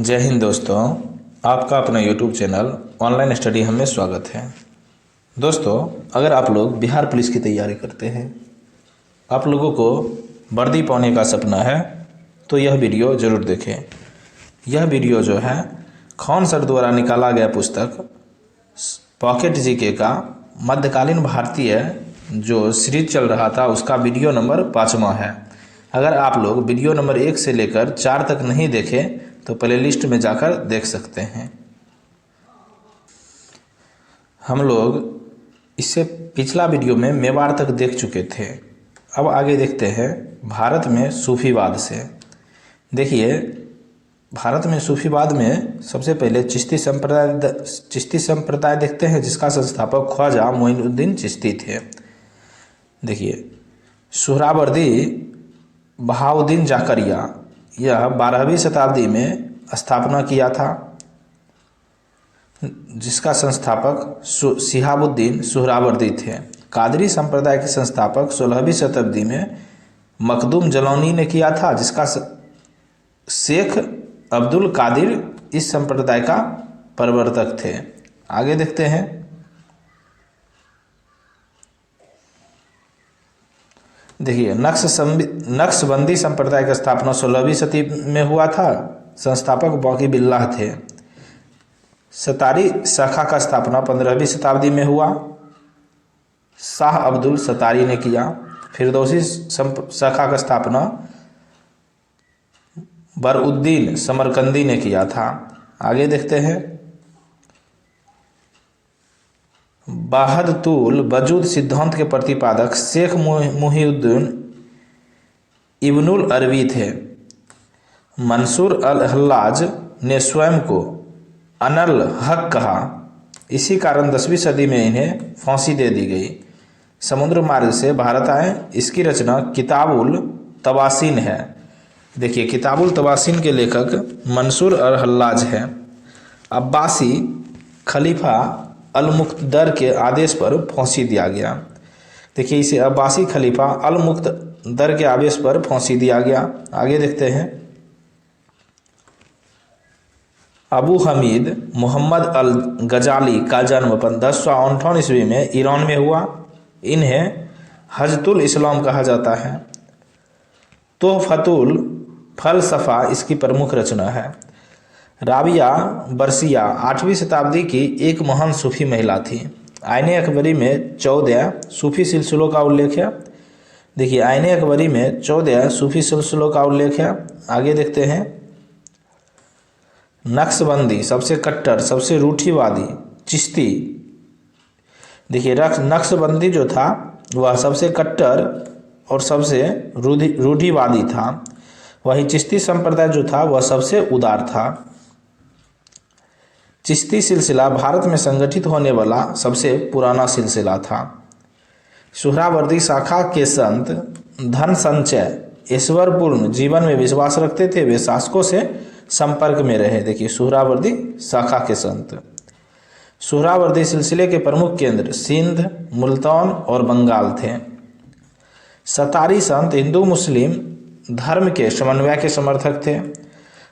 जय हिंद दोस्तों, आपका अपना YouTube चैनल ऑनलाइन स्टडी हमें स्वागत है। दोस्तों, अगर आप लोग बिहार पुलिस की तैयारी करते हैं, आप लोगों को वर्दी पाने का सपना है, तो यह वीडियो ज़रूर देखें। यह वीडियो जो है खान सर द्वारा निकाला गया पुस्तक पॉकेट जीके का मध्यकालीन भारतीय जो सीरीज चल रहा था उसका वीडियो नंबर 5वां है। अगर आप लोग वीडियो नंबर 1 से लेकर 4 तक नहीं देखें तो प्लेलिस्ट में जाकर देख सकते हैं। हम लोग इससे पिछला वीडियो में मेवाड़ तक देख चुके थे। अब आगे देखते हैं भारत में सूफीवाद से। देखिए, भारत में सूफीवाद में सबसे पहले चिश्ती संप्रदाय देखते हैं, जिसका संस्थापक ख्वाजा मोइनुद्दीन चिश्ती थे। देखिए, सुहरावर्दी बहाउद्दीन जाकरिया, यह 12वीं शताब्दी में स्थापना किया था, जिसका संस्थापक शिहाबुद्दीन सुहरावर्दी थे। कादरी संप्रदाय के संस्थापक 16वीं शताब्दी में मखदूम जलौनी ने किया था, जिसका शेख अब्दुल कादिर इस संप्रदाय का प्रवर्तक थे। आगे देखते हैं। देखिए, नक्शबंदी संप्रदाय की स्थापना 16वीं सदी में हुआ था। संस्थापक बौकी बिल्लाह थे। सतारी शाखा का स्थापना 15वीं शताब्दी में हुआ, शाह अब्दुल सतारी ने किया। फिरदौसी शाखा का स्थापना बरउद्दीन समरकंदी ने किया था। आगे देखते हैं। वाहदतुल वजूद सिद्धांत के प्रतिपादक शेख मुहिउद्दीन इब्नुल अरबी थे। मंसूर अल हल्लाज ने स्वयं को अनल हक कहा। इसी कारण 10वीं सदी में इन्हें फांसी दे दी गई। समुद्र मार्ग से भारत आए। इसकी रचना किताबुल तवासीन है। देखिए, किताबुल तवासीन के लेखक मंसूर अल हल्लाज हैं। अब्बासी खलीफा अल मुक्तदर के आदेश पर फांसी दिया गया। देखिए, इसे अब्बासी खलीफा अल मुक्तदर के आदेश पर फांसी दिया गया। आगे देखते हैं। अबू हमीद मोहम्मद अल गजाली का जन्म 1058 ईस्वी में ईरान में हुआ। इन्हें हजतुल इस्लाम कहा जाता है। तोहफतुल फलसफा इसकी प्रमुख रचना है। राबिया बरसिया 8वीं शताब्दी की एक महान सूफी महिला थी। आईने अकबरी में 14 सूफी सिलसिलों का उल्लेख है। देखिए, आईने अकबरी में 14 सूफी सिलसिलों का उल्लेख है। आगे देखते हैं। नक्शबंदी सबसे कट्टर, सबसे रूढ़िवादी चिश्ती। देखिए, नक्शबंदी जो था वह सबसे कट्टर और सबसे रूढ़िवादी था। वहीं चिश्ती संप्रदाय जो था वह सबसे उदार था। चिश्ती सिलसिला भारत में संगठित होने वाला सबसे पुराना सिलसिला था। सुहरावर्दी शाखा के संत धन संचय, ईश्वरपूर्ण जीवन में विश्वास रखते थे। वे शासकों से संपर्क में रहे। देखिए, सुहरावर्दी शाखा के संत। सुहरावर्दी सिलसिले के प्रमुख केंद्र सिंध, मुल्तान और बंगाल थे। सतारी संत हिंदू मुस्लिम धर्म के समन्वय के समर्थक थे।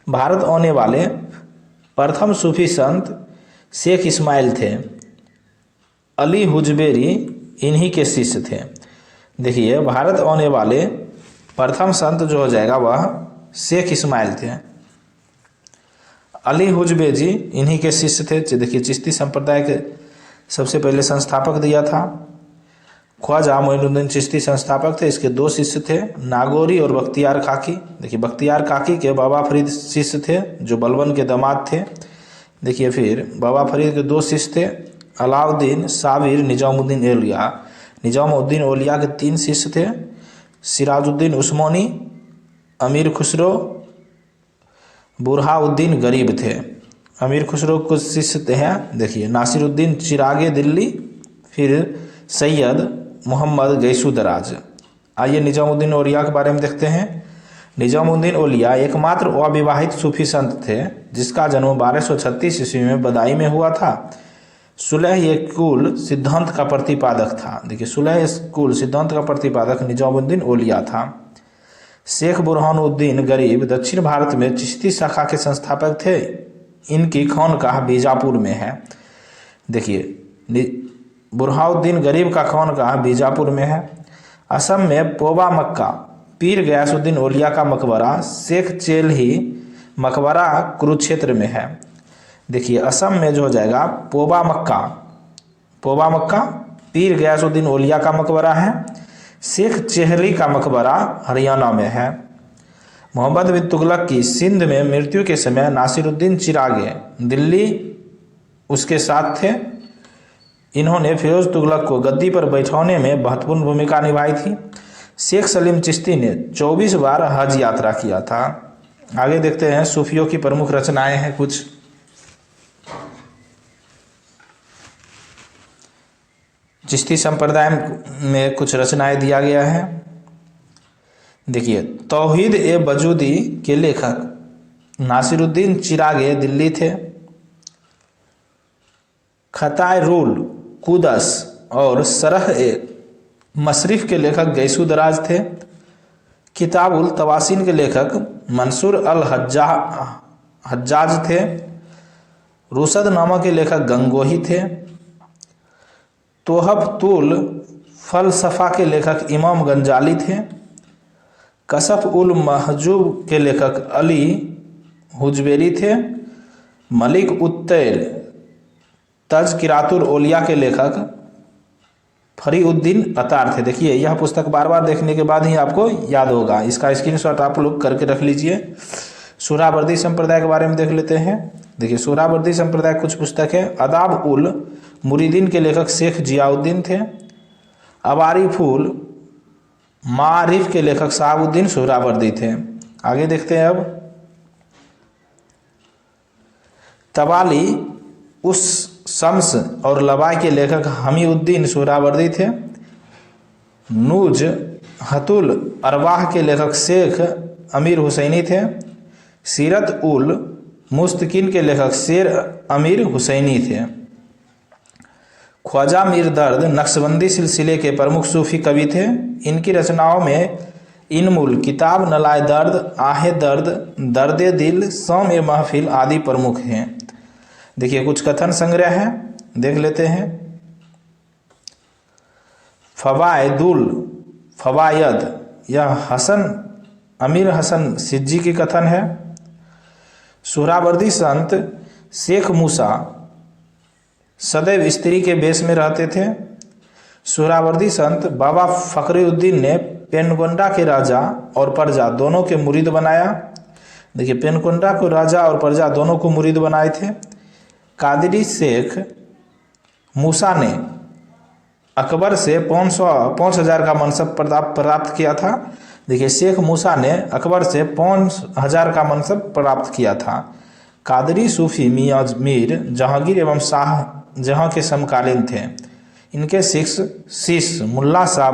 भारत आने वाले प्रथम सूफी संत शेख इस्माइल थे। अली हुजबेरी इन्हीं के शिष्य थे। देखिए, भारत आने वाले प्रथम संत जो हो जाएगा वह शेख इस्माइल थे। अली हुजबेरी इन्हीं के शिष्य थे। देखिए, चिश्ती संप्रदाय के सबसे पहले संस्थापक दिया था। ख्वाजा मोइनुद्दीन चिश्ती संस्थापक थे। इसके 2 शिष्य थे, नागौरी और बख्तियार काकी। देखिए, बख्तियार काकी के बाबा फरीद शिष्य थे, जो बलबन के दामाद थे। देखिए, फिर बाबा फरीद के 2 शिष्य थे, अलाउद्दीन साबिर, निजामुद्दीन औलिया। निजामुद्दीन औलिया के 3 शिष्य थे, सिराजुद्दीन उस्मानी, अमीर खुसरो, बुरहाउद्दीन गरीब थे। अमीर खुसरो कुछ शिष्य हैं। देखिए, नासिरुद्दीन चिरागे दिल्ली, फिर सैयद मोहम्मद गैसू दराज। आइए निजामुद्दीन औलिया के बारे में देखते हैं। निजामुद्दीन औलिया एकमात्र अविवाहित सूफी संत थे, जिसका जन्म 1236 ईस्वी में बदाई में हुआ था। सुलह कुल सिद्धांत का प्रतिपादक था। देखिए, सुलह कुल सिद्धांत का प्रतिपादक निजामुद्दीन औलिया था। शेख बुरहानुद्दीन गरीब दक्षिण भारत में चिश्ती शाखा के संस्थापक थे। इनकी खानकाह बीजापुर में है। देखिए बुरहानुद्दीन गरीब का खानकाह बीजापुर में है। असम में पोबा मक्का पीर गयासुद्दीन औलिया का मकबरा शेख चेल्ही मकबरा कुरुक्षेत्र में है। देखिए असम में जो हो जाएगा पोबा मक्का पीर गयासुद्दीन औलिया का मकबरा है। शेख चेहली का मकबरा हरियाणा में है। मोहम्मद बिन तुगलक की सिंध में मृत्यु के समय नासिरुद्दीन चिरागे दिल्ली उसके साथ थे। इन्होंने फिरोज तुगलक को गद्दी पर बैठाने में महत्वपूर्ण भूमिका निभाई थी। शेख सलीम चिश्ती ने 24 बार हज यात्रा किया था। आगे देखते हैं सूफियों की प्रमुख रचनाएं हैं कुछ। चिश्ती संप्रदाय में कुछ रचनाएं दिया गया है। देखिए तौहीद ए वजूदी के लेखक नासिरुद्दीन चिरागे दिल्ली थे। खताए रूल कुदस और सरह ए मशरिफ के लेखक गैसू दराज थे। किताबुल तवासीन के लेखक मंसूर अल हज्जाज थे। रुसद नामा के लेखक गंगोही थे। तोहफतुल फलसफा के लेखक इमाम गंजाली थे। कशफ उल महजूब के लेखक अली हुजवेरी थे। मलिक उत्तैल तज़किरातुल औलिया के लेखक फरीउद्दीन अतार थे। देखिए यह पुस्तक बार बार देखने के बाद ही आपको याद होगा। इसका स्क्रीनशॉट आप लोग करके रख लीजिए। सोहरावर्दी संप्रदाय के बारे में देख लेते हैं। देखिए सोहरावर्दी संप्रदाय कुछ पुस्तक है। अदाब उल मुरीदीन के लेखक शेख जियाउद्दीन थे। अबारिफुल मारिफ के लेखक शहाबुद्दीन सोहरावर्दी थे। आगे देखते हैं अब। तबाली उस शम्स और लबाई के लेखक हमीउद्दीन सोहरावर्दी थे। नूज हतुल अरवाह के लेखक शेख अमीर हुसैनी थे। सीरत उल मुस्तकिन के लेखक शेर अमीर हुसैनी थे। ख्वाजा मीर दर्द नक्शबंदी सिलसिले के प्रमुख सूफी कवि थे। इनकी रचनाओं में इनमुल किताब नलाए दर्द आहे दर्द दर्दे दिल शाम ए महफिल आदि प्रमुख हैं। देखिए कुछ कथन संग्रह है, देख लेते हैं। फवायदुल फवायद यह हसन अमीर हसन सिज्जी की कथन है। सोहरावर्दी संत शेख मूसा सदैव स्त्री के वेश में रहते थे। सोहरावर्दी संत बाबा फकरुद्दीन ने पेनगोंडा के राजा और प्रजा दोनों के मुरीद बनाया। देखिए पेनगोंडा को राजा और प्रजा दोनों को मुरीद बनाए थे। कादरी शेख मूसा ने अकबर से 5,000 का मनसब प्राप्त किया था। देखिए शेख मूसा ने अकबर से 5,000 का मनसब प्राप्त किया था। कादरी सूफी मियाँ मीर जहांगीर एवं शाह जहाँ के समकालीन थे। इनके शिष्य मुल्ला शाह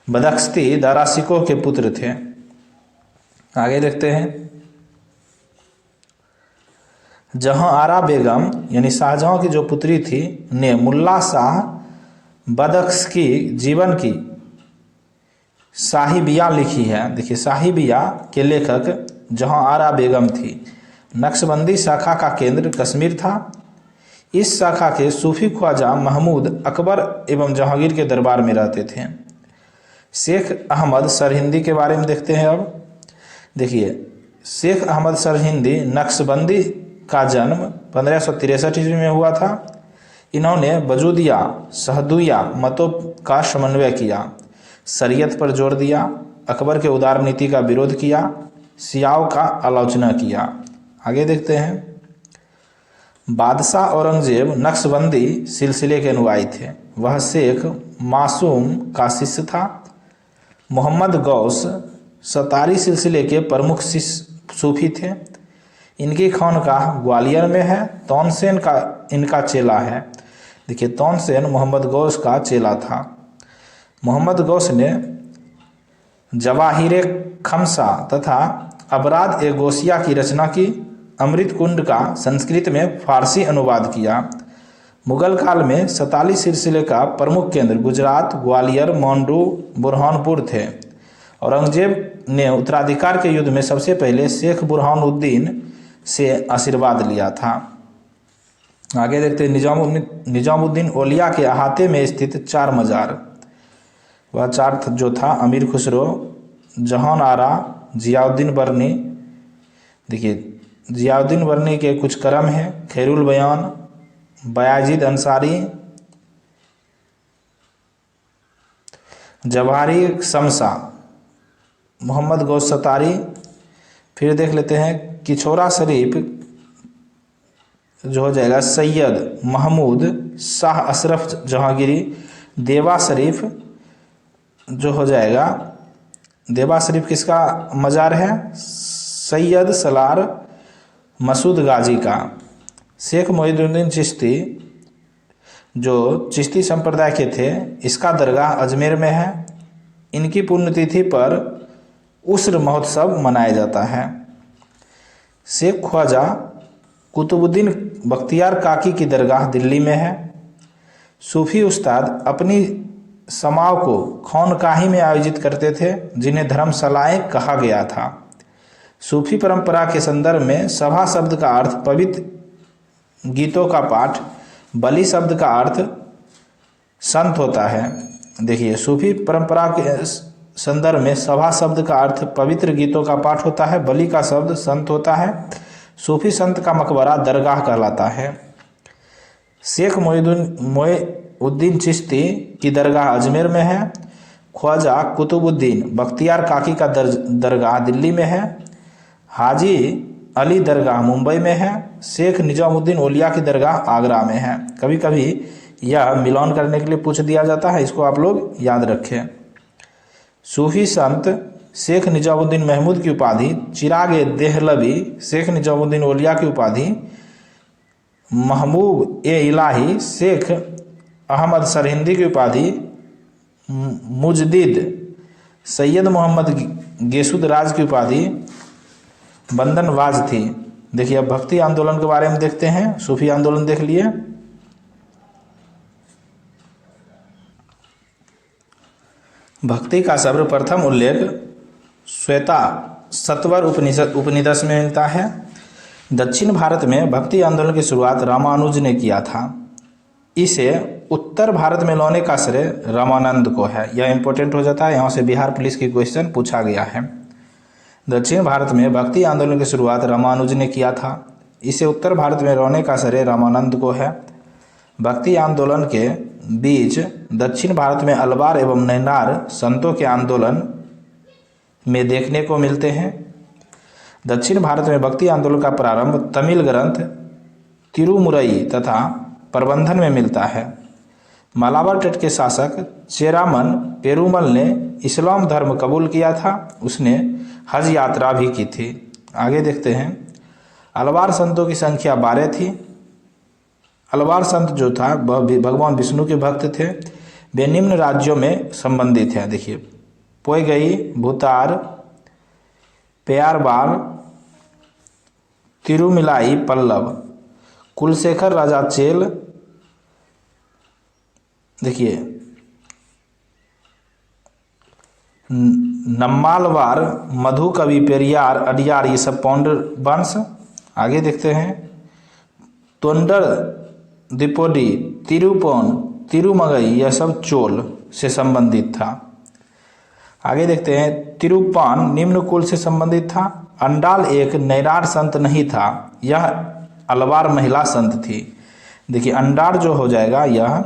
बदख्ती दारासिको के पुत्र थे। आगे देखते हैं। जहां आरा बेगम यानी शाहजहां की जो पुत्री थी ने मुल्ला शाह बदख्श की जीवन की साहिबिया लिखी है। देखिए साहिबिया के लेखक जहां आरा बेगम थी। नक्शबंदी शाखा का केंद्र कश्मीर था। इस शाखा के सूफी ख्वाजा महमूद अकबर एवं जहांगीर के दरबार में रहते थे। शेख अहमद सरहिंदी के बारे में देखते हैं अब। देखिए शेख अहमद सरहिंदी नक्शबंदी का जन्म 1563 ईस्वी में हुआ था। इन्होंने वजूदिया सहदुया मतों का समन्वय किया, शरीयत पर जोर दिया, अकबर के उदार नीति का विरोध किया, शियाओं का आलोचना किया। आगे देखते हैं। बादशाह औरंगजेब नक्शबंदी सिलसिले के अनुयायी थे। वह शेख मासूम का शिष्य था। मोहम्मद गौस सतारी सिलसिले के प्रमुख सूफी थे। इनकी खानकाह ग्वालियर में है। तौनसेन का इनका चेला है। देखिए तौनसेन मोहम्मद गौस का चेला था। मोहम्मद गौस ने जवाहिर खमसा तथा अबराद ए गोसिया की रचना की। अमृत कुंड का संस्कृत में फारसी अनुवाद किया। मुगल काल में सताली सिलसिले का प्रमुख केंद्र गुजरात, ग्वालियर, मांडू, बुरहानपुर थे। औरंगजेब ने उत्तराधिकार के युद्ध में सबसे पहले शेख बुरहानुद्दीन से आशीर्वाद लिया था। आगे देखते हैं निजामुद्दीन औलिया के अहाते में स्थित 4 मज़ार। वह 4 जो था अमीर खुसरो, जहान आरा, जियाउद्दीन बर्नी। देखिए जियाउद्दीन बर्नी के कुछ करम हैं: खैरुल बयान, बयाजीद अंसारी, जवाहरी शमसा, मोहम्मद गौस सतारी। फिर देख लेते हैं किछोरा शरीफ जो हो जाएगा सैयद महमूद शाह अशरफ जहांगीरी। देवा शरीफ जो हो जाएगा, देवा शरीफ किसका मज़ार है? सैयद सलार मसूद गाजी का। शेख मोइनुद्दीन चिश्ती जो चिश्ती संप्रदाय के थे, इसका दरगाह अजमेर में है। इनकी पुण्यतिथि पर उस्र महोत्सव मनाया जाता है। शेख ख्वाजा कुतुबुद्दीन बख्तियार काकी की दरगाह दिल्ली में है। सूफी उस्ताद अपनी समाओं को खौनकाही में आयोजित करते थे, जिन्हें धर्मशालाएं कहा गया था। सूफी परंपरा के संदर्भ में सभा शब्द का अर्थ पवित्र गीतों का पाठ, बलि शब्द का अर्थ संत होता है। देखिए सूफी परंपरा के संदर्भ में सभा शब्द का अर्थ पवित्र गीतों का पाठ होता है, बलि का शब्द संत होता है। सूफी संत का मकबरा दरगाह कहलाता है। शेख मोइनुद्दीन चिश्ती की दरगाह अजमेर में है। ख्वाजा कुतुबुद्दीन बख्तियार काकी का दरगाह दिल्ली में है। हाजी अली दरगाह मुंबई में है। शेख निजामुद्दीन औलिया की दरगाह आगरा में है। कभी कभी यह मिलान करने के लिए पूछ दिया जाता है, इसको आप लोग याद रखें। सूफी संत शेख निजामुद्दीन महमूद की उपाधि चिराग देहलवी, शेख निजामुद्दीन औलिया की उपाधि महबूब ए इलाही, शेख अहमद सरहिंदी की उपाधि मुजदिद, सैयद मोहम्मद गेसुद राज की उपाधि बंदनवाज थी। देखिए अब भक्ति आंदोलन के बारे में देखते हैं। सूफी आंदोलन देख लिए। भक्ति का सर्वप्रथम उल्लेख श्वेता सत्वर उपनिषद में मिलता है। दक्षिण भारत में भक्ति आंदोलन की शुरुआत रामानुज ने किया था। इसे उत्तर भारत में लाने का श्रेय रामानंद को है। यह इंपॉर्टेंट हो जाता है, यहाँ से बिहार पुलिस की क्वेश्चन पूछा गया है। दक्षिण भारत में भक्ति आंदोलन की शुरुआत रामानुज ने किया था। इसे उत्तर भारत में लाने का श्रेय रामानंद को है। भक्ति आंदोलन के बीच दक्षिण भारत में अलवार एवं नैनार संतों के आंदोलन में देखने को मिलते हैं। दक्षिण भारत में भक्ति आंदोलन का प्रारंभ तमिल ग्रंथ तिरुमुरई तथा प्रबंधन में मिलता है। मालाबार तट के शासक चेरामन पेरुमल ने इस्लाम धर्म कबूल किया था। उसने हज यात्रा भी की थी। आगे देखते हैं। अलवार संतों की संख्या 12 थी। अलवार संत जो था वह भगवान विष्णु के भक्त थे। वे निम्न राज्यों में संबंधित हैं। देखिए पोईगई, भूतार, पेयारबार, तिरुमिलाई पल्लव, कुलशेखर राजाचेल। देखिए नम्मालवार, मधु कवि, पेरियार, अडियार, ये सब पौंड वंश। आगे देखते हैं। तोंडर, दिपोडी, तिरुपोन, तिरुमगई, यह सब चोल से संबंधित था। आगे देखते हैं। तिरुपान निम्न कुल से संबंधित था। अंडाल एक नैरार संत नहीं था, यह अलवार महिला संत थी। देखिए अंडार जो हो जाएगा यह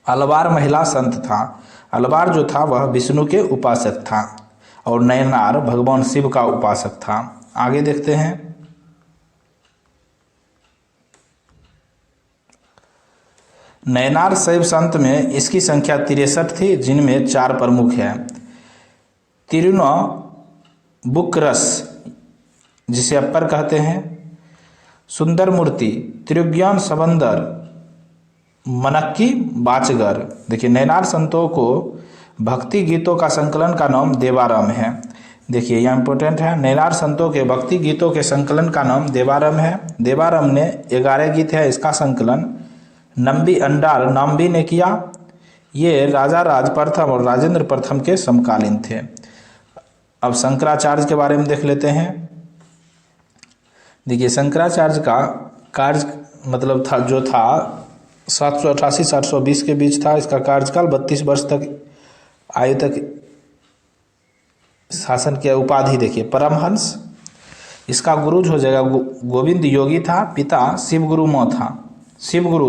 अलवार महिला संत था। अलवार जो था वह विष्णु के उपासक था और नैनार भगवान शिव का उपासक था। आगे देखते हैं। नैनार शैव संत में इसकी संख्या 63 थी, जिनमें 4 प्रमुख हैं। तिरुनाबुक्करस जिसे अप्पर कहते हैं, सुंदर मूर्ति, त्रिज्ञान सबंदर, मनक्की बाचगर। देखिए नैनार संतों को भक्ति गीतों का संकलन का नाम देवारम है। देखिए यह इंपॉर्टेंट है। नैनार संतों के भक्ति गीतों के संकलन का नाम देवारम है। देवारम ने 11 गीत है, इसका संकलन नंबी अंडार नाम्बी ने किया। ये राजा राज प्रथम और राजेंद्र प्रथम के समकालीन थे। अब शंकराचार्य के बारे में देख लेते हैं। देखिए शंकराचार्य का कार्य मतलब था जो था 788-720 के बीच था। इसका कार्यकाल 32 वर्ष तक आयु तक शासन की उपाधि देखिए परमहंस। इसका गुरुज हो जाएगा गोविंद योगी था। पिता शिवगुरु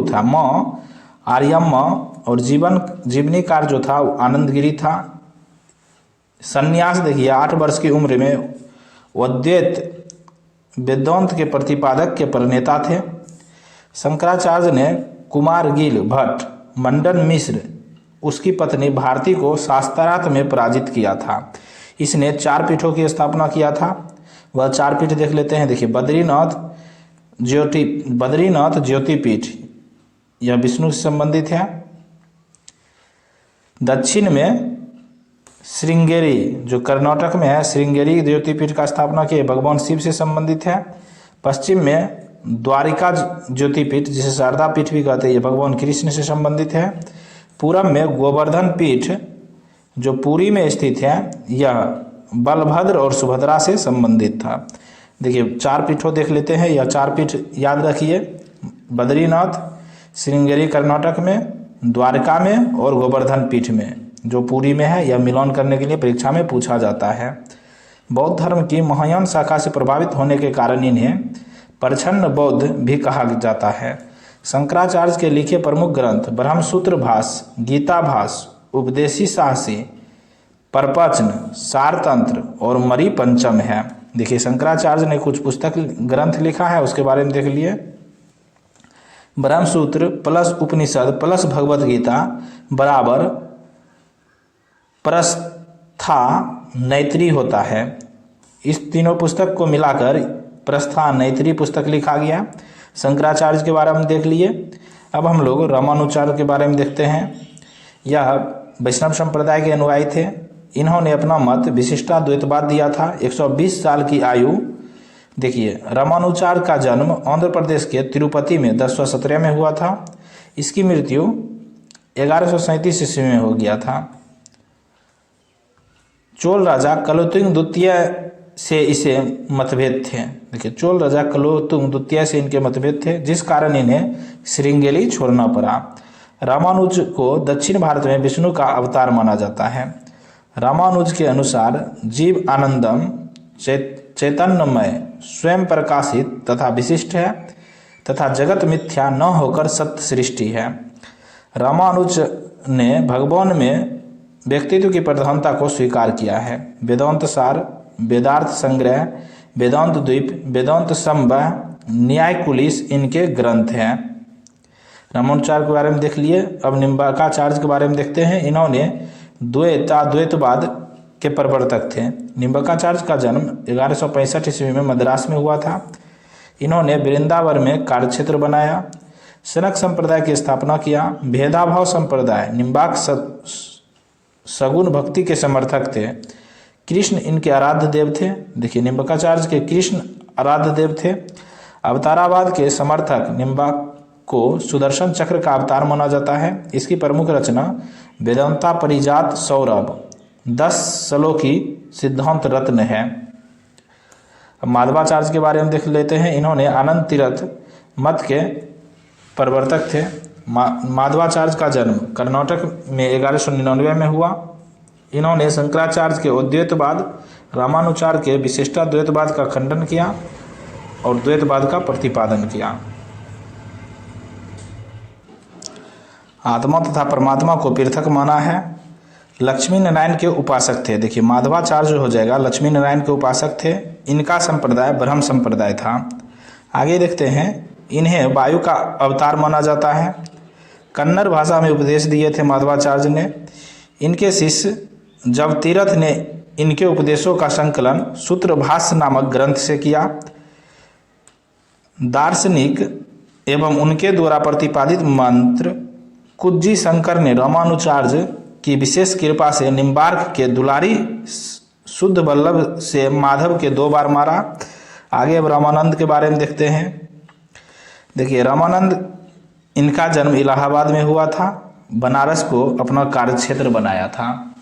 था। माँ आर्यम्मा और जीवनी कार्य जो था आनंदगिरी था। संन्यास देखिए 8 वर्ष की उम्र में अद्वैत वेदांत के प्रतिपादक के प्रणेता थे। शंकराचार्य ने कुमारगिल भट्ट मंडन मिश्र उसकी पत्नी भारती को शास्त्रार्थ में पराजित किया था। इसने 4 पीठों की स्थापना किया था। वह 4 पीठ देख लेते हैं। देखिए बद्रीनाथ ज्योतिपीठ यह विष्णु से संबंधित है। दक्षिण में श्रृंगेरी जो कर्नाटक में है, श्रृंगेरी ज्योतिपीठ का स्थापना किए भगवान शिव से संबंधित है। पश्चिम में द्वारिका ज्योतिपीठ जिसे शारदा पीठ भी कहते हैं, ये भगवान कृष्ण से संबंधित है। पूरब में गोवर्धन पीठ जो पुरी में स्थित है, यह बलभद्र और सुभद्रा से संबंधित था। देखिए 4 पीठों देख लेते हैं। यह 4 पीठ याद रखिए, बद्रीनाथ श्रृंगेरी कर्नाटक में, द्वारका में और गोवर्धन पीठ में जो पुरी में है। यह मिलान करने के लिए परीक्षा में पूछा जाता है। बौद्ध धर्म की महायान शाखा से प्रभावित होने के कारण इन्हें प्रच्छन्न बौद्ध भी कहा जाता है। शंकराचार्य के लिखे प्रमुख ग्रंथ ब्रह्मसूत्र भाष्य, गीता भाष्य, उपदेशी साहसी, प्रपचन, सारतंत्र और मरी पंचम है। देखिए शंकराचार्य ने कुछ पुस्तक ग्रंथ लिखा है, उसके बारे में देख लिए। ब्रह्मसूत्र प्लस उपनिषद प्लस भगवत गीता बराबर प्रस्था नैत्री होता है। इस तीनों पुस्तक को मिलाकर प्रस्था नैत्री पुस्तक लिखा गया। शंकराचार्य के बारे में देख लिए। अब हम लोग रामानुचार्य के बारे में देखते हैं। यह वैष्णव संप्रदाय के अनुयायी थे। इन्होंने अपना मत विशिष्टाद्वैतवाद दिया था। 120 साल की आयु। देखिए रामानुचार्य का जन्म आंध्र प्रदेश के तिरुपति में 1017 में हुआ था। इसकी मृत्यु 1137 ईस्वी में हो गया था। चोल राजा कलोतुंग द्वितीय से इसे मतभेद थे। देखिए चोल राजा कलोतुंग द्वितीय से इनके मतभेद थे, जिस कारण इन्हें श्रृंगेरी छोड़ना पड़ा। रामानुज को दक्षिण भारत में विष्णु का अवतार माना जाता है। रामानुज के अनुसार जीव आनंदम चैतन्यमय स्वयं प्रकाशित तथा विशिष्ट है तथा जगत मिथ्या न होकर सत्य सृष्टि है। रामानुज ने भगवान में व्यक्तित्व की प्रधानता को स्वीकार किया है। वेदांत सार, वेदार्थ संग्रह, वेदांत द्वीप, वेदांत संभव, न्याय कुलिस इनके ग्रंथ हैं। रामानुचार्य के बारे में देख लिए। अब निम्बार्काचार्य के बारे में देखते हैं। इन्होंने द्वैतवाद के प्रवर्तक थे। निम्बार्काचार्य का जन्म 1165 ईस्वी में मद्रास में हुआ था। इन्होंने वृंदावन में कार्यक्षेत्र बनाया। शनक संप्रदाय की स्थापना किया। भेदाभाव संप्रदाय निम्बार्क सगुण भक्ति के समर्थक थे। कृष्ण इनके आराध्य देव थे। देखिए निम्बार्काचार्य के कृष्ण आराध्य देव थे। अवतारावाद के समर्थक निम्बार्क को सुदर्शन चक्र का अवतार माना जाता है। इसकी प्रमुख रचना वेदांता परिजात सौरभ 10 श्लोकी सिद्धांत रत्न है। अब माधवाचार्य के बारे में देख लेते हैं। इन्होंने आनंद तीर्थ मत के प्रवर्तक थे। माधवाचार्य का जन्म कर्नाटक में 1199 में हुआ। इन्होंने शंकराचार्य के अद्वैतवाद, रामानुचार्य के विशिष्टाद्वैतवाद का खंडन किया और द्वैतवाद का प्रतिपादन किया। आत्मा तथा परमात्मा को पृथक माना है। लक्ष्मी नारायण के उपासक थे। देखिए माधवाचार्य हो जाएगा लक्ष्मी नारायण के उपासक थे। इनका संप्रदाय ब्रह्म संप्रदाय था। आगे देखते हैं। इन्हें वायु का अवतार माना जाता है। कन्नड़ भाषा में उपदेश दिए थे माधवाचार्य ने। इनके शिष्य जब तीर्थ ने इनके उपदेशों का संकलन सूत्र भाष्य नामक ग्रंथ से किया। दार्शनिक एवं उनके द्वारा प्रतिपादित मंत्र कुज्जी शंकर ने रामानुचार्य की विशेष कृपा से निम्बार्क के दुलारी शुद्ध वल्लभ से माधव के 2 बार मारा। आगे अब रामानंद के बारे में देखते हैं। देखिए रामानंद इनका जन्म इलाहाबाद में हुआ था। बनारस को अपना कार्यक्षेत्र बनाया था।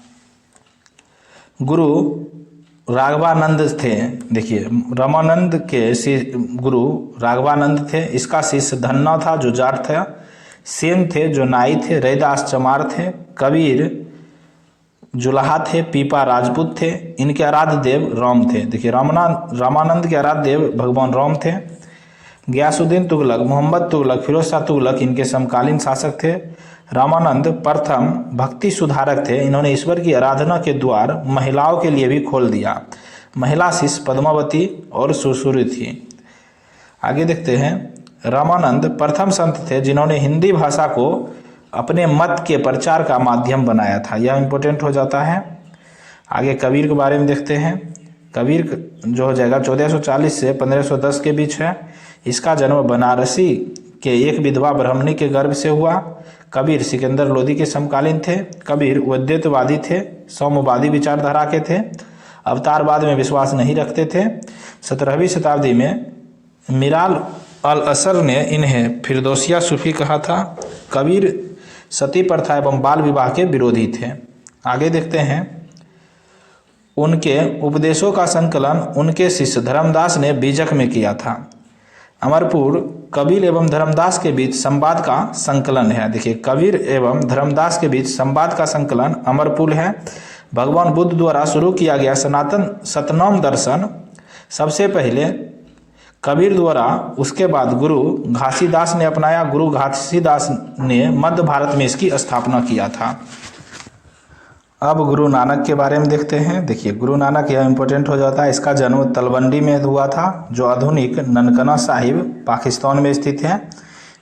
गुरु राघवानंद थे, देखिए रामानंद के गुरु राघवानंद थे। इसका शिष्य धन्ना था जो जाट था, सेन थे जो नाई थे, रैदास चमार थे, कबीर जुलाहा थे, पीपा राजपूत थे। इनके आराध्य देव राम थे। देखिए रामानंद के आराध्य देव भगवान राम थे। गयासुद्दीन तुगलक, मोहम्मद तुगलक, फिरोज शाह तुगलक इनके समकालीन शासक थे। रामानंद प्रथम भक्ति सुधारक थे। इन्होंने ईश्वर की आराधना के द्वार महिलाओं के लिए भी खोल दिया। महिला शिष्य पद्मावती और सुश्रुति थी। आगे देखते हैं, रामानंद प्रथम संत थे जिन्होंने हिंदी भाषा को अपने मत के प्रचार का माध्यम बनाया था। यह इंपॉर्टेंट हो जाता है। आगे कबीर के बारे में देखते हैं। कबीर जो हो जाएगा 1440 से 1510 के बीच है। इसका जन्म बनारसी के एक विधवा ब्राह्मणी के गर्भ से हुआ। कबीर सिकंदर लोदी के समकालीन थे। कबीर अद्वैतवादी थे, साम्यवादी विचारधारा के थे, अवतारवाद में विश्वास नहीं रखते थे। 17वीं शताब्दी में मिराल अल असर ने इन्हें फिरदौसिया सूफी कहा था। कबीर सती प्रथा एवं बाल विवाह के विरोधी थे। आगे देखते हैं, उनके उपदेशों का संकलन उनके शिष्य धर्मदास ने बीजक में किया था। अमरपुर कबीर एवं धर्मदास के बीच संवाद का संकलन है। देखिए कबीर एवं धर्मदास के बीच संवाद का संकलन अमरपुर है। भगवान बुद्ध द्वारा शुरू किया गया सनातन सतनाम दर्शन सबसे पहले कबीर द्वारा, उसके बाद गुरु घासीदास ने अपनाया। गुरु घासीदास ने मध्य भारत में इसकी स्थापना किया था। अब गुरु नानक के बारे में देखते हैं। देखिए गुरु नानक यह इंपॉर्टेंट हो जाता है। इसका जन्म तलवंडी में हुआ था जो आधुनिक ननकाना साहिब पाकिस्तान में स्थित है।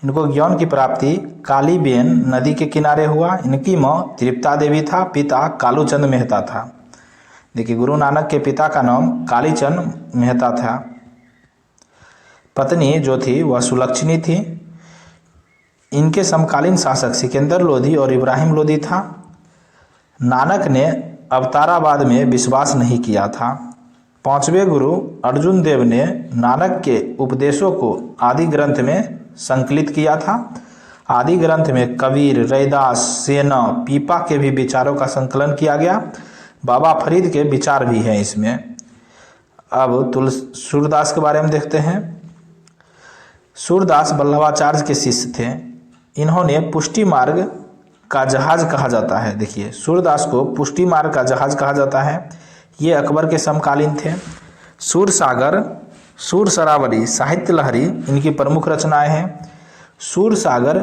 इनको ज्ञान की प्राप्ति कालीबेन नदी के किनारे हुआ। इनकी माँ तृप्ता देवी था, पिता कालूचंद मेहता था। देखिए गुरु नानक के पिता का नाम कालीचंद मेहता था। पत्नी जो थी वह सुलक्षणी थी। इनके समकालीन शासक सिकंदर लोधी और इब्राहिम लोधी था। नानक ने अवतारावाद में विश्वास नहीं किया था। 5वें गुरु अर्जुन देव ने नानक के उपदेशों को आदि ग्रंथ में संकलित किया था। आदि ग्रंथ में कबीर, रैदास, सेना, पीपा के भी विचारों का संकलन किया गया। बाबा फरीद के विचार भी हैं इसमें। अब सूरदास के बारे में देखते हैं। सूरदास वल्लभाचार्य के शिष्य थे। इन्होंने पुष्टि मार्ग का जहाज कहा जाता है। देखिए सूरदास को पुष्टि मार्ग का जहाज कहा जाता है। ये अकबर के समकालीन थे। सूरसागर, सूरसरावली, साहित्य लहरी इनकी प्रमुख रचनाएं हैं। सूरसागर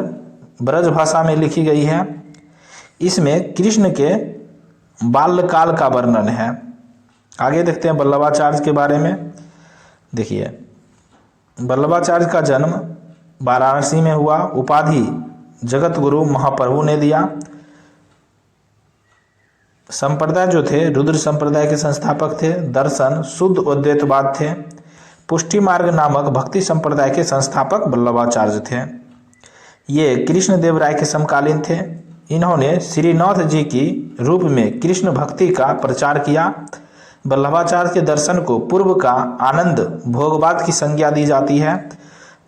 ब्रज भाषा में लिखी गई है। इसमें कृष्ण के बाल्यकाल का वर्णन है। आगे देखते हैं वल्लभाचार्य के बारे में। देखिए वल्लभाचार्य का जन्म वाराणसी में हुआ। उपाधि जगत गुरु महाप्रभु ने दिया। संप्रदाय जो थे रुद्र संप्रदाय के संस्थापक थे। दर्शन शुद्ध अद्वैतवाद थे। पुष्टि मार्ग नामक भक्ति संप्रदाय के संस्थापक वल्लभाचार्य थे। ये कृष्ण देव राय के समकालीन थे। इन्होंने श्रीनाथ जी की रूप में कृष्ण भक्ति का प्रचार किया। वल्लभाचार्य के दर्शन को पूर्व का आनंद भोगवाद की संज्ञा दी जाती है।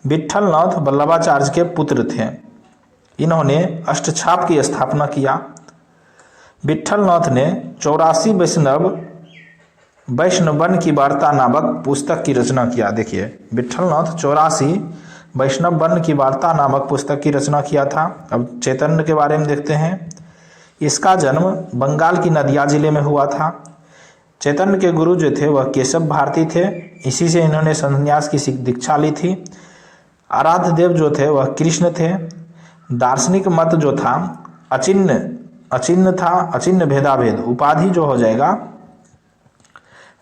विट्ठलनाथ वल्लभाचार्य के पुत्र थे। इन्होंने अष्टछाप की स्थापना किया। विट्ठलनाथ ने 84 वैष्णवन की वार्ता नामक पुस्तक की रचना किया। देखिए विट्ठलनाथ 84 वैष्णवन की वार्ता नामक पुस्तक की रचना किया था। अब चैतन्य के बारे में देखते हैं। इसका जन्म बंगाल की नदिया जिले में हुआ था। चैतन्य के गुरु जो थे वह केशव भारती थे। इसी से इन्होंने संन्यास की दीक्षा ली थी। आराध्य देव जो थे वह कृष्ण थे। दार्शनिक मत जो था अचिन्ह भेदाभेद। उपाधि जो हो जाएगा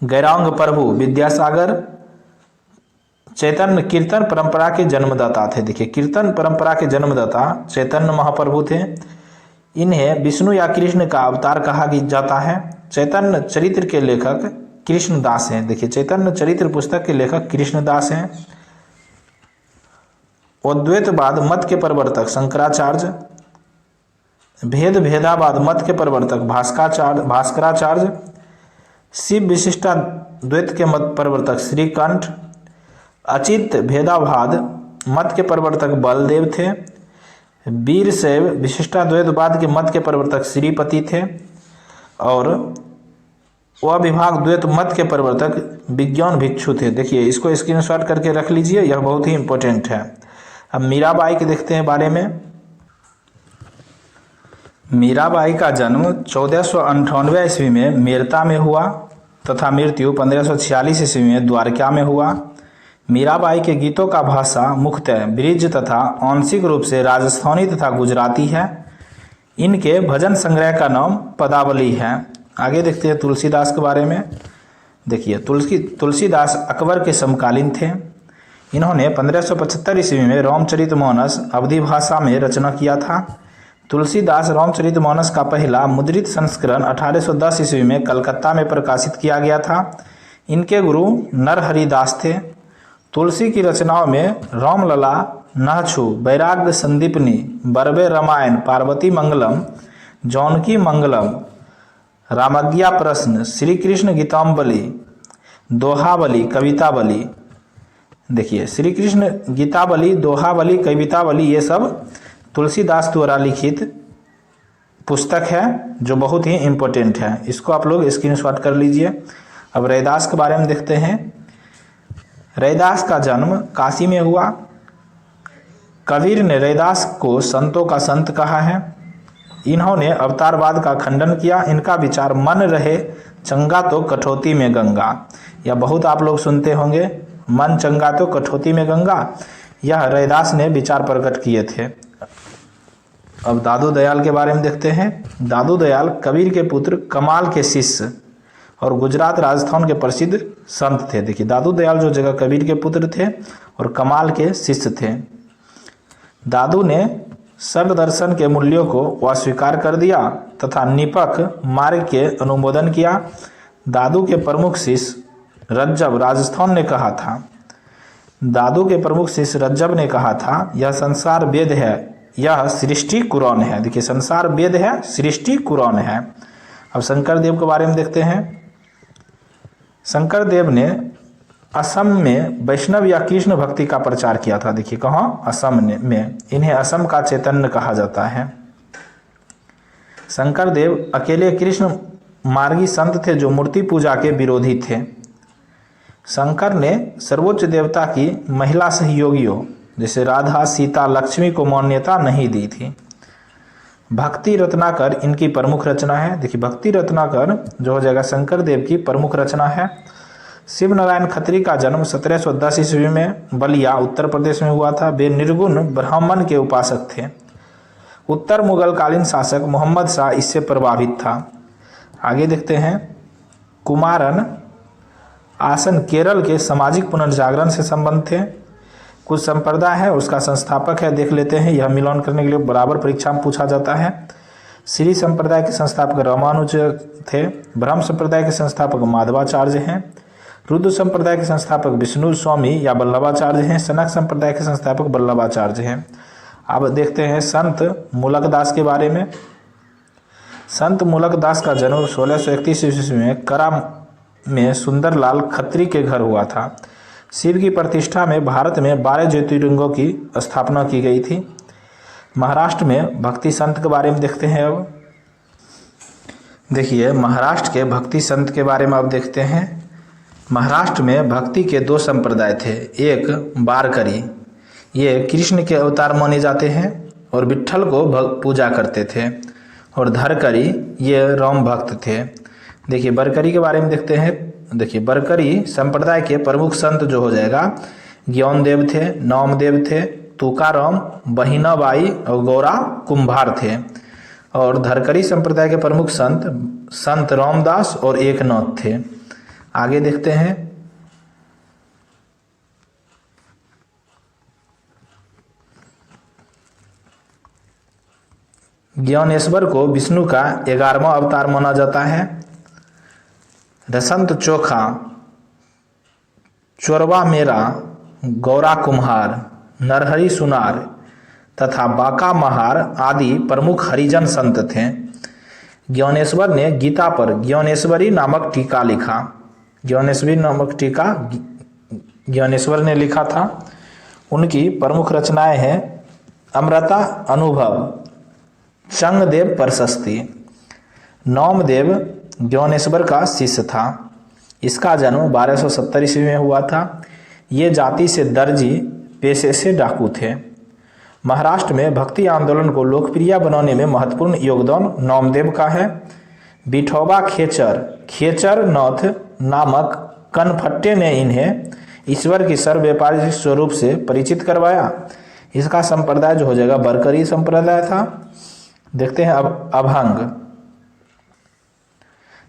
गैरांग प्रभु विद्यासागर। चैतन्य कीर्तन परंपरा के जन्मदाता थे। देखिए कीर्तन परंपरा के जन्मदाता चैतन्य महाप्रभु थे। इन्हें विष्णु या कृष्ण का अवतार कहा जाता है। चैतन्य चरित्र के लेखक कृष्णदास हैं। देखिए चैतन्य चरित्र पुस्तक के लेखक कृष्णदास हैं। अद्वैतवाद मत के प्रवर्तक शंकराचार्य। भेदावाद मत के प्रवर्तक भास्कराचार्य। शिव विशिष्टाद्वैत के मत प्रवर्तक श्रीकंठ। अचित भेदावाद मत के प्रवर्तक बलदेव थे। वीरशैव विशिष्टाद्वैतवाद के मत के प्रवर्तक श्रीपति थे और वह विभाग द्वैत मत के प्रवर्तक विज्ञान भिक्षु थे। देखिए इसको स्क्रीनशॉट करके रख लीजिए, यह बहुत ही इंपॉर्टेंट है। अब मीराबाई के देखते हैं बारे में। मीराबाई का जन्म 1498 ईस्वी में मेरता में हुआ तथा मृत्यु 1546 ईस्वी में द्वारका में हुआ। मीराबाई के गीतों का भाषा मुख्यतः ब्रिज तथा आंशिक रूप से राजस्थानी तथा गुजराती है। इनके भजन संग्रह का नाम पदावली है। आगे देखते हैं तुलसीदास के बारे में। देखिए तुलसीदास अकबर के समकालीन थे। इन्होंने 1575 ईस्वी में रामचरितमानस अवधी भाषा में रचना किया था। तुलसीदास रामचरितमानस का पहला मुद्रित संस्करण 1810 ईस्वी में कलकत्ता में प्रकाशित किया गया था। इनके गुरु नरहरिदास थे। तुलसी की रचनाओं में रामलला, नहछु, वैराग्य संदीपनी, बरबे रामायण, पार्वती मंगलम, जानकी मंगलम, रामज्ञा प्रश्न, श्री कृष्ण गीतांबली, दोहावली, कवितावली। देखिए श्री कृष्ण गीतावली, दोहावली, कवितावली ये सब तुलसीदास द्वारा लिखित पुस्तक है जो बहुत ही इम्पोर्टेंट है। इसको आप लोग स्क्रीनशॉट कर लीजिए। अब रैदास के बारे में देखते हैं। रैदास का जन्म काशी में हुआ। कबीर ने रैदास को संतों का संत कहा है। इन्होंने अवतारवाद का खंडन किया। इनका विचार मन रहे चंगा तो कठौती में गंगा, या बहुत आप लोग सुनते होंगे मन चंगा तो कठौती में गंगा। यह रैदास ने विचार प्रकट किए थे। अब दादू दयाल के बारे में देखते हैं। दादू दयाल कबीर के पुत्र, कमाल के शिष्य और गुजरात राजस्थान के प्रसिद्ध संत थे। देखिए दादू दयाल जो जगह कबीर के पुत्र थे और कमाल के शिष्य थे। दादू ने सर्व दर्शन के मूल्यों को अस्वीकार कर दिया तथा निपक मार्ग के अनुमोदन किया। दादू के प्रमुख शिष्य रज्जब राजस्थान ने कहा था, दादू के प्रमुख शिष्य रज्जब ने कहा था, यह संसार वेद है, यह सृष्टि कुरान है। देखिए संसार वेद है, सृष्टि कुरान है। अब शंकर देव के बारे में देखते हैं। शंकर देव ने असम में वैष्णव या कृष्ण भक्ति का प्रचार किया था। देखिए कहाँ, असम में। इन्हें असम का चैतन्य कहा जाता है। शंकर देव अकेले कृष्ण मार्गी संत थे जो मूर्ति पूजा के विरोधी थे। शंकर ने सर्वोच्च देवता की महिला सहयोगियों जैसे राधा, सीता, लक्ष्मी को मान्यता नहीं दी थी। भक्ति रत्नाकर इनकी प्रमुख रचना है। देखिए भक्ति रत्नाकर जो हो जाएगा शंकर देव की प्रमुख रचना है। शिव नारायण खत्री का जन्म 1710 ईस्वी में बलिया उत्तर प्रदेश में हुआ था। वे निर्गुण ब्राह्मण के उपासक थे। उत्तर मुगल कालीन शासक मोहम्मद शाह इससे प्रभावित था। आगे देखते हैं। कुमारन आसन केरल के सामाजिक पुनर्जागरण से संबंध थे। कुछ संप्रदाय है उसका संस्थापक है, देख लेते हैं। यह मिलान करने के लिए बराबर परीक्षा में पूछा जाता है। श्री संप्रदाय के संस्थापक रामानुज थे। ब्रह्म संप्रदाय के संस्थापक माधवाचार्य हैं। रुद्र संप्रदाय के संस्थापक विष्णु स्वामी या वल्लभाचार्य हैं। सनक संप्रदाय के संस्थापक वल्लभाचार्य हैं। अब देखते हैं संत मूलकदास के बारे में। संत मूलकदास का जन्म 1631 ईस्वी में करा में सुंदरलाल खत्री के घर हुआ था। शिव की प्रतिष्ठा में भारत में 12 ज्योतिर्लिंगों की स्थापना की गई थी। महाराष्ट्र में भक्ति संत के बारे में देखते हैं। अब देखिए महाराष्ट्र के भक्ति संत के बारे में अब देखते हैं। महाराष्ट्र में भक्ति के दो संप्रदाय थे। एक वारकरी, ये कृष्ण के अवतार माने जाते हैं और विट्ठल को पूजा करते थे। और धरकरी, ये राम भक्त थे। देखिए बरकरी के बारे में देखते हैं। देखिए बरकरी संप्रदाय के प्रमुख संत जो हो जाएगा ज्ञानदेव थे, नामदेव थे, तुकाराम, बहिनाबाई और गौरा कुंभार थे। और धरकरी संप्रदाय के प्रमुख संत रामदास और एकनाथ थे। आगे देखते हैं। ज्ञानेश्वर को विष्णु का 11वां अवतार माना जाता है। रसंत चोखा, चोरवा मेरा, गौरा कुम्हार, नरहरि सुनार तथा बाका महार आदि प्रमुख हरिजन संत थे। ज्ञानेश्वर ने गीता पर ज्ञानेश्वरी नामक टीका लिखा। ज्ञानेश्वरी नामक टीका ज्ञानेश्वर ने लिखा था। उनकी प्रमुख रचनाएं हैं अमृता अनुभव, चंगदेव प्रशस्ति। नौमदेव ज्ञानेश्वर का शिष्य था। इसका जन्म 1270 ईस्वी में हुआ था। ये जाति से दर्जी, पेशे से डाकू थे। महाराष्ट्र में भक्ति आंदोलन को लोकप्रिय बनाने में महत्वपूर्ण योगदान नौमदेव का है। विठोबा खेचरनाथ नामक कनफट्टे ने इन्हें ईश्वर की सर्वव्यापी स्वरूप से परिचित करवाया। इसका संप्रदाय जो हो जाएगा बरकरी संप्रदाय था। देखते हैं अब अभंग।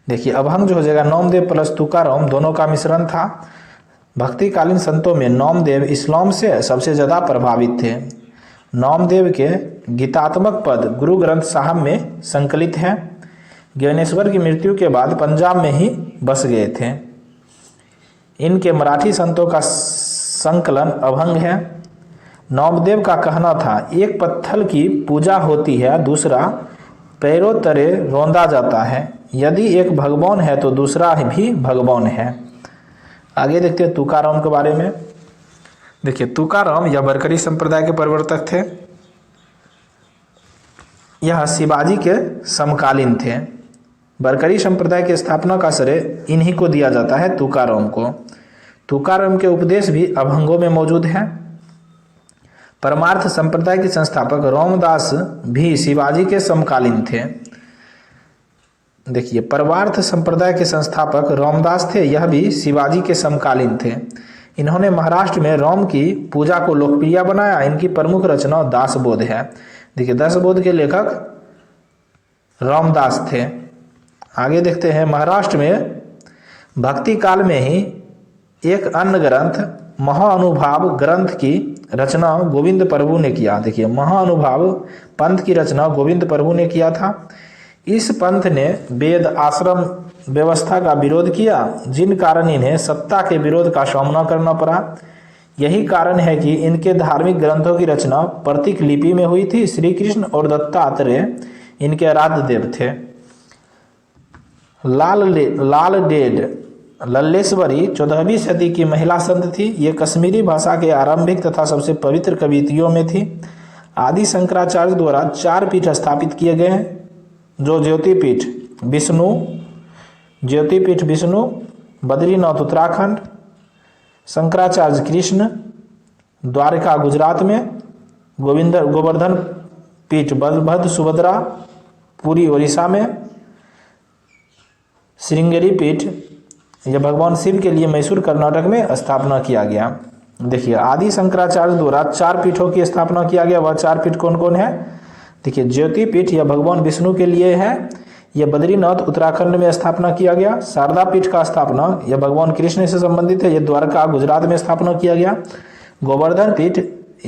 देखिए अभंग जो हो जाएगा नौमदेव प्लस तुकाराम दोनों का मिश्रण था। भक्तिकालीन संतों में नौमदेव इस्लाम से सबसे ज़्यादा प्रभावित थे। नौमदेव के गीतात्मक पद गुरु ग्रंथ साहब में संकलित हैं। ज्ञानेश्वर की मृत्यु के बाद पंजाब में ही बस गए थे। इनके मराठी संतों का संकलन अभंग है। नौमदेव का कहना था, एक पत्थर की पूजा होती है, दूसरा पैरों तले रौंदा जाता है। यदि एक भगवान है तो दूसरा भी भगवान है। आगे देखते हैं तुकाराम के बारे में। देखिए तुकाराम यह बरकरी संप्रदाय के प्रवर्तक थे। यह शिवाजी के समकालीन थे। बरकरी संप्रदाय की स्थापना का श्रेय इन्हीं को दिया जाता है, तुकाराम को। तुकाराम के उपदेश भी अभंगों में मौजूद हैं। परमार्थ संप्रदाय के संस्थापक रामदास भी शिवाजी के समकालीन थे। देखिए परमार्थ संप्रदाय के संस्थापक रामदास थे, यह भी शिवाजी के समकालीन थे। इन्होंने महाराष्ट्र में राम की पूजा को लोकप्रिय बनाया। इनकी प्रमुख रचना दासबोध है। देखिए दासबोध के लेखक रामदास थे। आगे देखते हैं महाराष्ट्र में भक्ति काल में ही एक अन्य ग्रंथ महाअनुभाव ग्रंथ की रचना गोविंद प्रभु ने किया। देखिए महाअनुभाव पंथ की रचना गोविंद प्रभु ने किया था। इस पंथ ने वेद आश्रम व्यवस्था का विरोध किया, जिन कारण इन्हें सत्ता के विरोध का सामना करना पड़ा। यही कारण है कि इनके धार्मिक ग्रंथों की रचना प्रतीक लिपि में हुई थी। श्री कृष्ण और दत्तात्रेय इनके आराध्य देव थे। लाल डेड लल्लेश्वरी 14वीं सदी की महिला संत थी। ये कश्मीरी भाषा के आरंभिक तथा सबसे पवित्र कवितियों में थी। आदि शंकराचार्य द्वारा 4 पीठ स्थापित किए गए हैं, जो ज्योतिपीठ विष्णु, बद्रीनाथ उत्तराखंड, शंकराचार्य कृष्ण द्वारका गुजरात में, गोवर्धन पीठ बलभद्र सुभद्रा पुरी उड़ीसा में, श्रृंगेरी पीठ यह भगवान शिव के लिए मैसूर कर्नाटक में स्थापना किया गया। देखिए आदि शंकराचार्य द्वारा 4 पीठों की स्थापना किया गया। वह 4 पीठ कौन कौन है? देखिए ज्योति पीठ यह भगवान विष्णु के लिए है। यह बद्रीनाथ उत्तराखंड में स्थापना किया गया। शारदा पीठ का स्थापना यह भगवान कृष्ण से संबंधित है। यह द्वारका गुजरात में स्थापना किया गया। गोवर्धन पीठ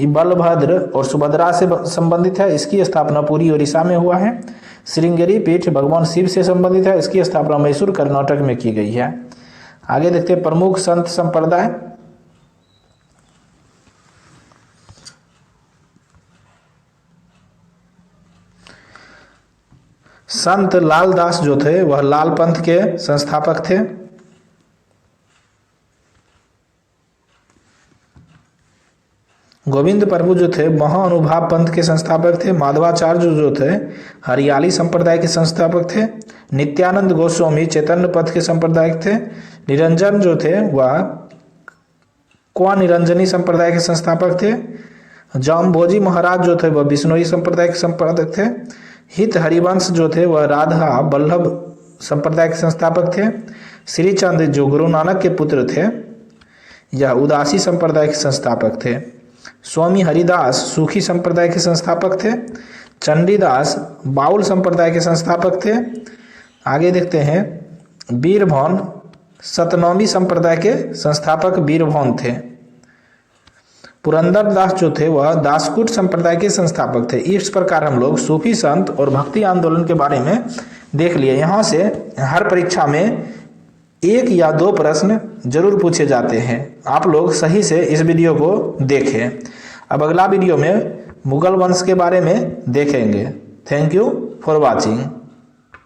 बलभद्र और सुभद्रा से संबंधित है। इसकी स्थापना पुरी उड़ीसा में हुआ है। श्रृंगेरी पीठ भगवान शिव से संबंधित है। इसकी स्थापना मैसूर कर्नाटक में की गई है। आगे देखते हैं प्रमुख संत संप्रदाय। संत लालदास जो थे वह लाल पंथ के संस्थापक थे। गोविंद प्रभु जो थे महाअनुभाव पंथ के संस्थापक थे। माधवाचार्य जो थे हरियाली संप्रदाय के संस्थापक थे। नित्यानंद गोस्वामी चैतन्य पथ के संप्रदायक थे। निरंजन जो थे वह क्वा निरंजनी संप्रदाय के संस्थापक थे। जाम्भोजी महाराज जो थे वह बिश्नोई संप्रदाय के संपादक थे। हित हरिवंश जो थे वह राधा बल्लभ संप्रदाय के संस्थापक थे। श्रीचंद जो गुरु नानक के पुत्र थे यह उदासी संप्रदाय के संस्थापक थे। स्वामी हरिदास सूखी संप्रदाय के संस्थापक थे। चंडीदास बाउल संप्रदाय के संस्थापक थे। आगे देखते हैं वीरभवन सतनामी संप्रदाय के संस्थापक वीरभवन थे। पुरंदर दास जो थे वह दासकूट संप्रदाय के संस्थापक थे। इस प्रकार हम लोग सूफी संत और भक्ति आंदोलन के बारे में देख लिए। यहाँ से हर परीक्षा में 1 या 2 प्रश्न जरूर पूछे जाते हैं। आप लोग सही से इस वीडियो को देखें। अब अगला वीडियो में मुगल वंश के बारे में देखेंगे। Thank you for watching.